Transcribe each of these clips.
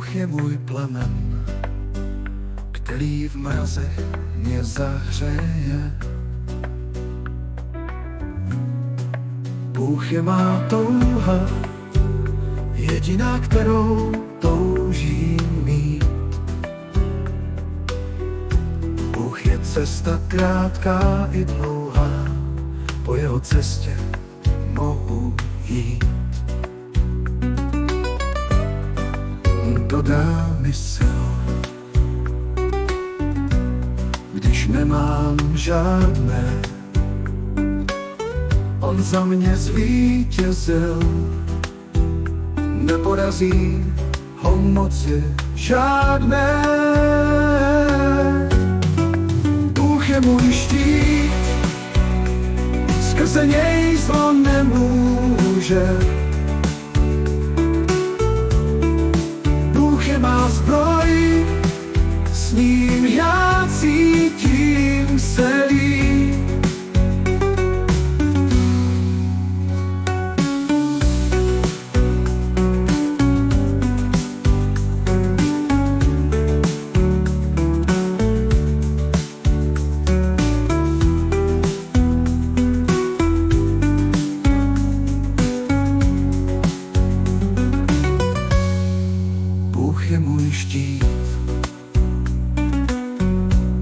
Bůh je můj plamen, který v mrazi mě zahřeje. Bůh je má touha, jediná, kterou toužím mít. Bůh je cesta krátká i dlouhá, po jeho cestě mohu jít. Dodá mi sil, když nemám žádné. On za mě zvítězil, neporazí ho moci žádné. Bůh je můj štít, skrze něj zlo nemůže. Bůh je má zbroj, s ním já cítím se líp. Bůh je můj štít,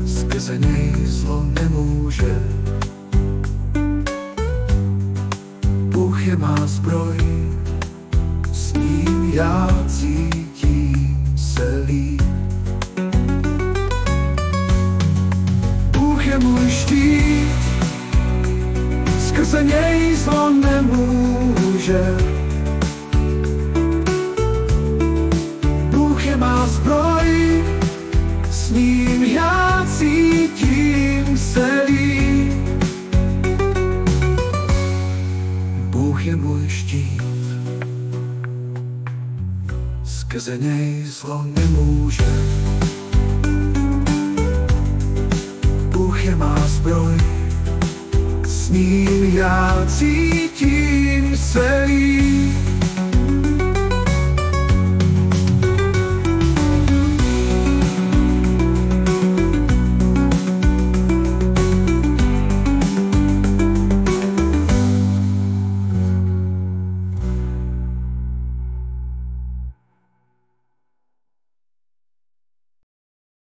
skrze něj zlo nemůže. Bůh je má zbroj, s ním já cítím se líp. Bůh je můj štít, skrze něj zlo nemůže. Má zbroj, s ním já cítím se líp. Bůh je můj štít, skrze něj zlo nemůže. Bůh je má zbroj, s ním já cítím